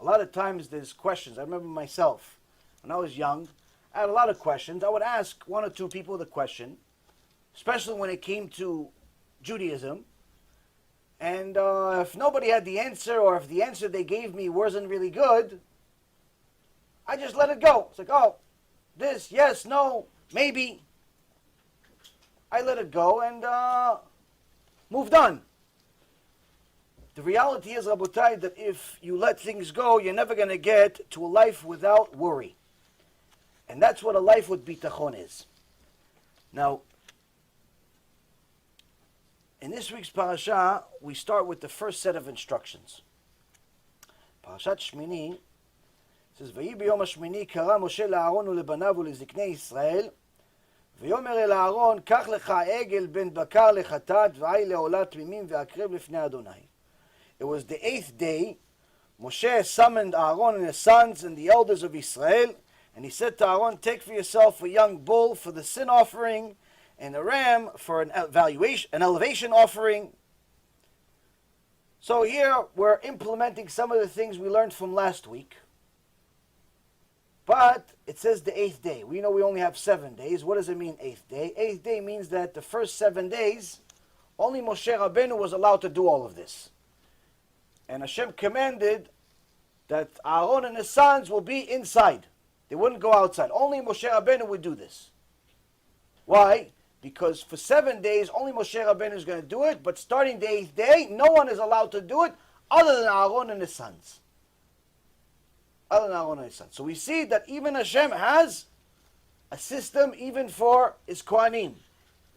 lot of times there's questions. I remember myself, when I was young, I had a lot of questions. I would ask one or two people the question, especially when it came to Judaism. And if nobody had the answer, or if the answer they gave me wasn't really good, I just let it go. It's like, oh, this, yes, no, maybe. I let it go and moved on. The reality is, Rabotai, that if you let things go, you're never going to get to a life without worry. And that's what a life with Bitachon is. Now, in this week's parasha, we start with the first set of instructions. Parashat Shmini says, ויהי ביום השמיני קרא משה לאהרון ולבניו ולזקני ישראל, ויאמר אל אהרון, קח לך עגל בן בקר לחטאת ועי לעולה תמימים והקרב לפני אדוני. It was the 8th day. Moshe summoned Aaron and his sons and the elders of Israel, and he said to Aaron, take for yourself a young bull for the sin offering, and a ram for an elevation offering. So here we're implementing some of the things we learned from last week. But it says the 8th day. We know we only have 7 days. What does it mean, 8th day? 8th day means that the first 7 days, only Moshe Rabbeinu was allowed to do all of this. And Hashem commanded that Aaron and his sons will be inside. They wouldn't go outside. Only Moshe Rabbeinu would do this. Why? Because for 7 days, only Moshe Rabbeinu is going to do it, but starting the 8th day, no one is allowed to do it other than Aaron and his sons. Other than Aaron and his sons. So we see that even Hashem has a system even for his Kohanim,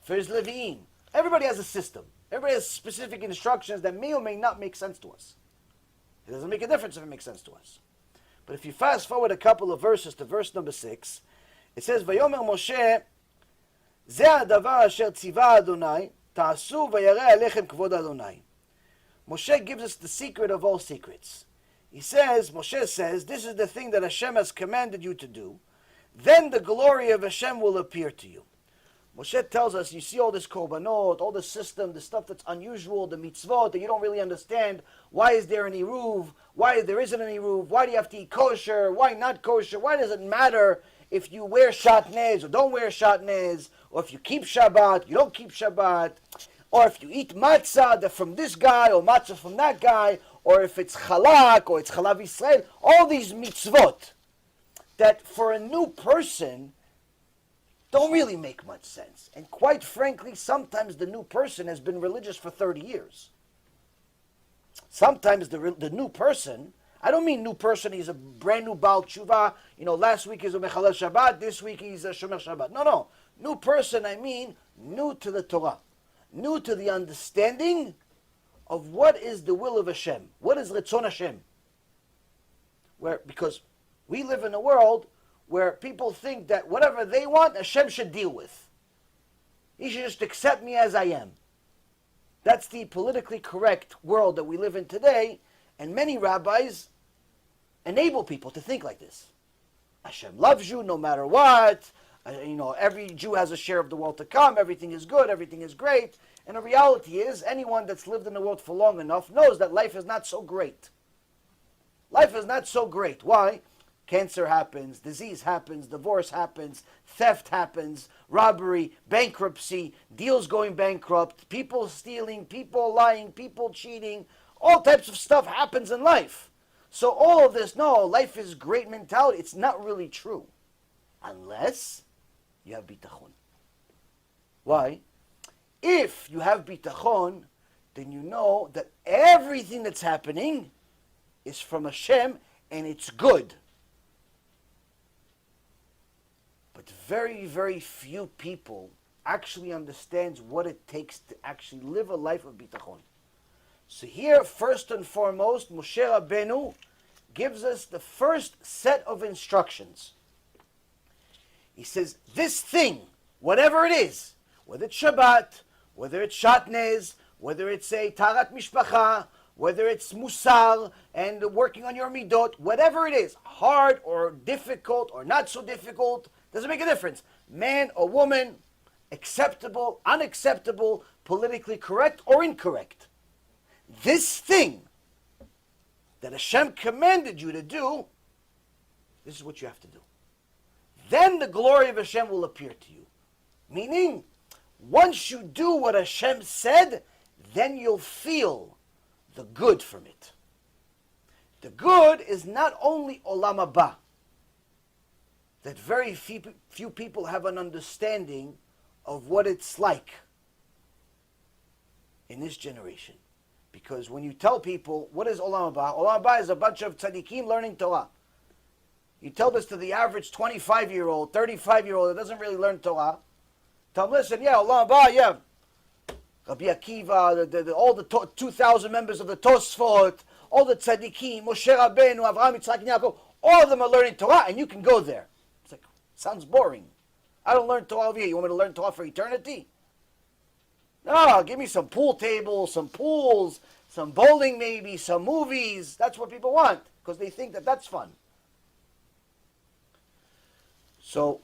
for his Levi'im. Everybody has a system. Everybody has specific instructions that may or may not make sense to us. It doesn't make a difference if it makes sense to us. But if you fast forward a couple of verses to verse number 6, it says, ויאמר משה, זה הדבר אשר ציווה אדוני, תעשו וירא עליכם כבוד אדוני. Moshe gives us the secret of all secrets. He says, Moshe says, this is the thing that Hashem has commanded you to do. Then the glory of Hashem will appear to you. Moshe tells us, you see all this korbanot, all the system, the stuff that's unusual, the mitzvot that you don't really understand. Why is there an eruv? Why there isn't an eruv? Why do you have to eat kosher? Why not kosher? Why does it matter if you wear shatnez or don't wear shatnez? Or if you keep Shabbat, you don't keep Shabbat? Or if you eat matzah from this guy or matzah from that guy? Or if it's chalak or it's chalav Yisrael? All these mitzvot that for a new person don't really make much sense. And quite frankly, sometimes the new person has been religious for 30 years. Sometimes the new person, I don't mean new person, he's a brand new Baal Tshuva. You know, last week he's a Mechalel Shabbat, this week he's a Shomer Shabbat. No. New person, I mean new to the Torah. New to the understanding of what is the will of Hashem. What is Ritzon Hashem? Because we live in a world where people think that whatever they want, Hashem should deal with. He should just accept me as I am. That's the politically correct world that we live in today, and many rabbis enable people to think like this. Hashem loves you no matter what. Every Jew has a share of the world to come. Everything is good. Everything is great. And the reality is, anyone that's lived in the world for long enough knows that life is not so great. Life is not so great. Why? Cancer happens, disease happens, divorce happens, theft happens, robbery, bankruptcy, deals going bankrupt, people stealing, people lying, people cheating. All types of stuff happens in life. So all of this, no, life is great mentality, it's not really true. Unless you have bitachon. Why? If you have bitachon, then you know that everything that's happening is from Hashem and it's good. But very, very few people actually understands what it takes to actually live a life of bitachon. So here, first and foremost, Moshe Rabbeinu gives us the first set of instructions. He says, this thing, whatever it is, whether it's Shabbat, whether it's Shatnez, whether it's a Tarat Mishpacha, whether it's Musar and working on your Midot, whatever it is, hard or difficult or not so difficult, doesn't make a difference. Man or woman, acceptable, unacceptable, politically correct or incorrect. This thing that Hashem commanded you to do, this is what you have to do. Then the glory of Hashem will appear to you. Meaning, once you do what Hashem said, then you'll feel the good from it. The good is not only Olam Haba, that very few people have an understanding of what it's like in this generation. Because when you tell people, what is Olam Haba? Olam Haba is a bunch of tzaddikim learning Torah. You tell this to the average 25-year-old, 35-year-old that doesn't really learn Torah. Tell them, listen, yeah, Olam Haba, yeah. Rabbi Akiva, all the 2,000 members of the Tosfot, all the tzaddikim, Moshe Rabbeinu, Avraham, Yitzchak, and Yaakov, all of them are learning Torah, and you can go there. It's like, sounds boring. I don't learn Torah over here. You want me to learn Torah for eternity? No, give me some pool tables, some pools, some bowling maybe, some movies. That's what people want, because they think that that's fun. So,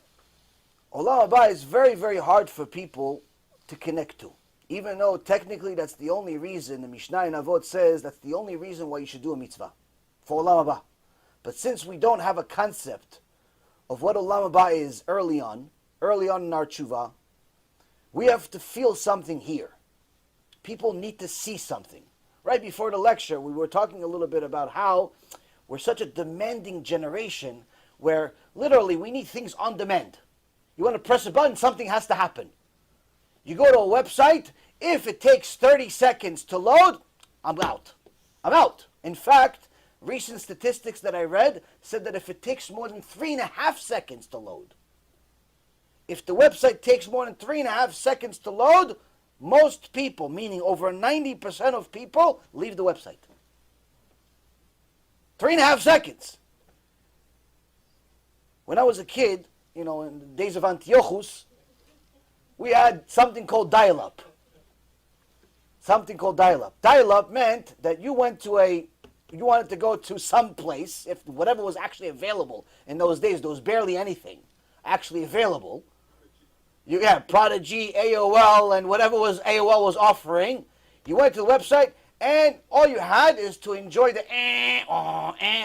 Olam Haba is very, very hard for people to connect to. Even though technically that's the only reason, the Mishnah in Avot says that's the only reason why you should do a mitzvah, for Olam Haba. But since we don't have a concept of what Olam Haba is early on in our tshuva, we have to feel something here. People need to see something. Right before the lecture, we were talking a little bit about how we're such a demanding generation where literally we need things on demand. You want to press a button, something has to happen. You go to a website, if it takes 30 seconds to load, I'm out. I'm out. In fact, recent statistics that I read said that if it takes more than 3.5 seconds to load, if the website takes more than 3.5 seconds to load, most people, meaning over 90% of people, leave the website. 3.5 seconds. When I was a kid, in the days of Antiochus, we had something called dial-up. Dial-up meant that you wanted to go to some place, if whatever was actually available in those days, there was barely anything actually available. You had Prodigy, AOL, and whatever AOL was offering. You went to the website, and all you had is to enjoy the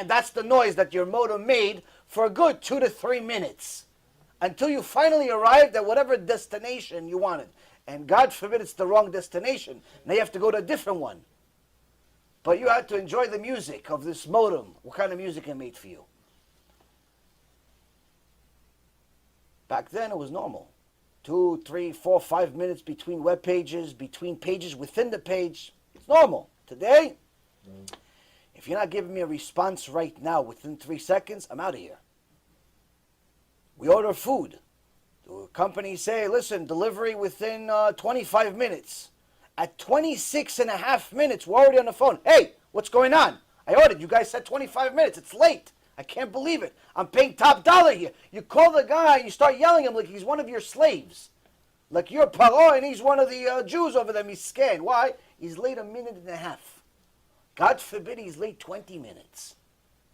that's the noise that your modem made for a good 2 to 3 minutes, until you finally arrived at whatever destination you wanted. And God forbid it's the wrong destination. Now you have to go to a different one. But you had to enjoy the music of this modem. What kind of music it made for you? Back then it was normal. 2, 3, 4, 5 minutes between web pages, between pages within the page. It's normal. Today, if you're not giving me a response right now within 3 seconds, I'm out of here. We order food. The companies say, listen, delivery within 25 minutes. At 26.5 minutes, we're already on the phone. Hey, what's going on? I ordered. You guys said 25 minutes. It's late. I can't believe it. I'm paying top dollar here. You call the guy and you start yelling at him like he's one of your slaves. Like you're Paro and he's one of the Jews over there. He's scared. Why? He's late 1.5 minutes. God forbid he's late 20 minutes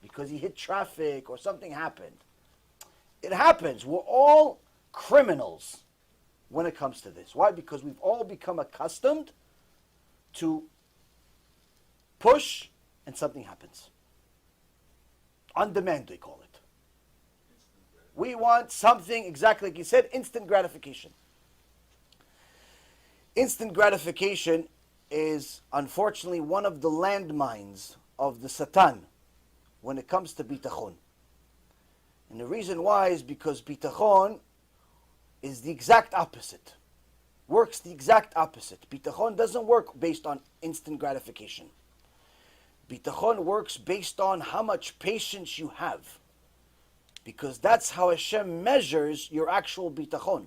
because he hit traffic or something happened. It happens. We're all criminals when it comes to this. Why? Because we've all become accustomed to push and something happens. On demand, they call it. We want something, exactly like you said, instant gratification. Instant gratification is, unfortunately, one of the landmines of the Satan when it comes to Bitachon. And the reason why is because Bitachon is the exact opposite. Works the exact opposite. Bitachon doesn't work based on instant gratification. Bitachon works based on how much patience you have. Because that's how Hashem measures your actual bitachon.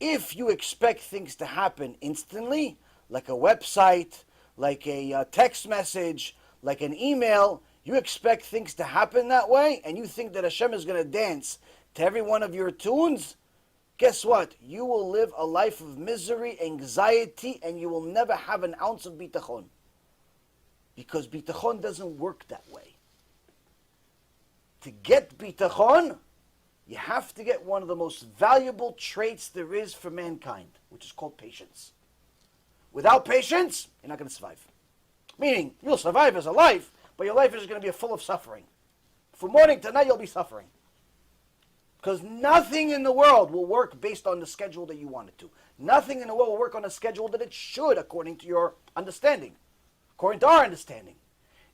If you expect things to happen instantly, like a website, like a text message, like an email, you expect things to happen that way, and you think that Hashem is going to dance to every one of your tunes, guess what? You will live a life of misery, anxiety, and you will never have an ounce of bitachon. Because bitachon doesn't work that way. To get bitachon, you have to get one of the most valuable traits there is for mankind, which is called patience. Without patience, you're not going to survive. Meaning, you'll survive as a life, but your life is going to be full of suffering. From morning to night, you'll be suffering. Because nothing in the world will work based on the schedule that you want it to. Nothing in the world will work on a schedule that it should, according to your understanding. According to our understanding.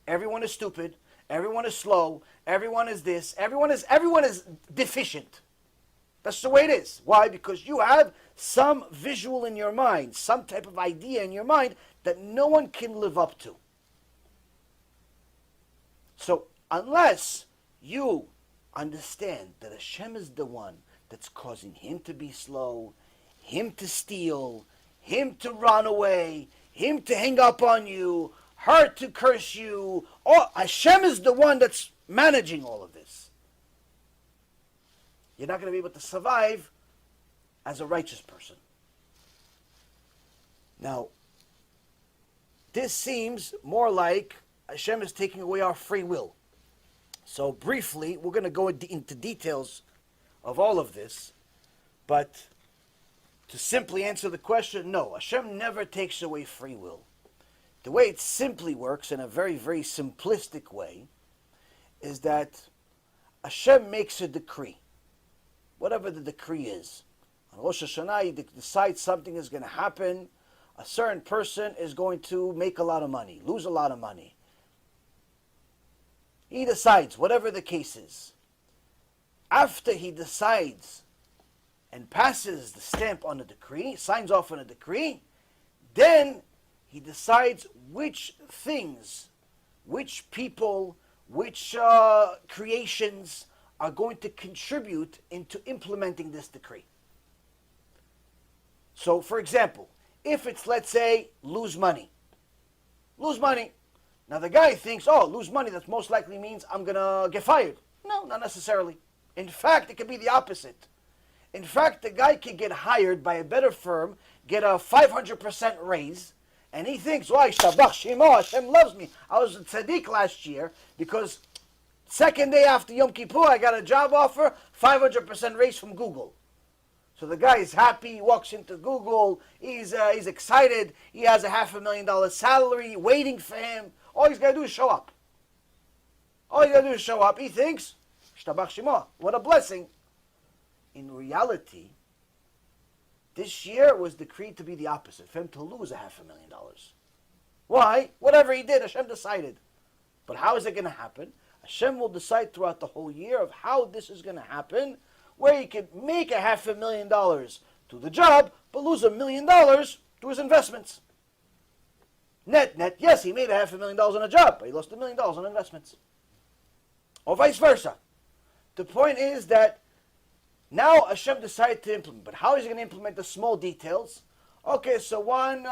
Everyone is stupid. Everyone is slow. Everyone is this. Everyone is deficient. That's the way it is. Why? Because you have some visual in your mind, some type of idea in your mind that no one can live up to. So, unless you understand that Hashem is the one that's causing him to be slow, him to steal, him to run away, him to hang up on you, her to curse you. Hashem is the one that's managing all of this. You're not going to be able to survive as a righteous person. Now, this seems more like Hashem is taking away our free will. So briefly, we're going to go into details of all of this, but to simply answer the question, no, Hashem never takes away free will. The way it simply works in a very, very simplistic way is that Hashem makes a decree, whatever the decree is. On Rosh Hashanah, he decides something is going to happen. A certain person is going to make a lot of money, lose a lot of money. He decides, whatever the case is. After he decides and passes the stamp on the decree, signs off on a decree, then he decides which things, which people, which creations are going to contribute into implementing this decree. So, for example, if it's, let's say, lose money. Lose money. Now the guy thinks, lose money, that most likely means I'm going to get fired. No, not necessarily. In fact, it could be the opposite. In fact, the guy could get hired by a better firm, get a 500% raise, and he thinks, Shtabach Shemo, Hashem loves me. I was a tzaddik last year because second day after Yom Kippur, I got a job offer, 500% raise from Google. So the guy is happy, he walks into Google, he's excited, he has a $500,000 salary waiting for him. All he's got to do is show up. All he's got to do is show up. He thinks, Shtabach Shemo, what a blessing. In reality, this year was decreed to be the opposite, for him to lose a $500,000. Why? Whatever he did, Hashem decided. But how is it going to happen? Hashem will decide throughout the whole year of how this is going to happen, where he could make a $500,000 to the job, but lose $1 million to his investments. Net, yes, he made a $500,000 on a job, but he lost $1 million on investments. Or vice versa. The point is that now Hashem decided to implement, but how is he going to implement the small details? Okay, so one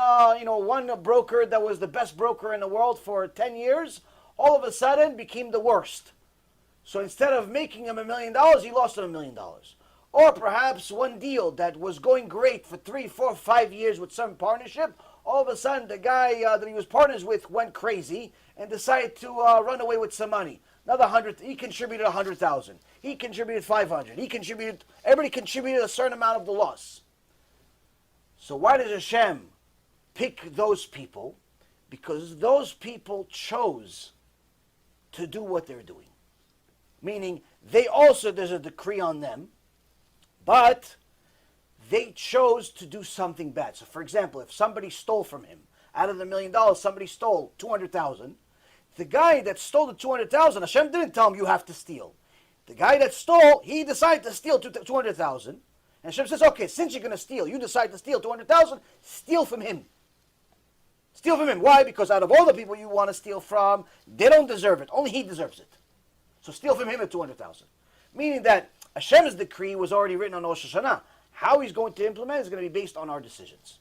broker that was the best broker in the world for 10 years, all of a sudden became the worst. So instead of making him $1 million, he lost him $1 million. Or perhaps one deal that was going great for 3, 4, 5 years with some partnership, all of a sudden the guy that he was partners with went crazy and decided to run away with some money. Another 100, he contributed 100,000. He contributed 500. Everybody contributed a certain amount of the loss. So why does Hashem pick those people? Because those people chose to do what they're doing. Meaning, there's a decree on them, but they chose to do something bad. So for example, if somebody stole from him, out of the $1 million, somebody stole 200,000, the guy that stole the 200,000, Hashem didn't tell him you have to steal. The guy that stole, he decided to steal 200,000. And Hashem says, okay, since you're going to steal, you decide to steal 200,000, steal from him. Steal from him. Why? Because out of all the people you want to steal from, they don't deserve it. Only he deserves it. So steal from him at 200,000. Meaning that Hashem's decree was already written on Rosh Hashanah. How he's going to implement is going to be based on our decisions.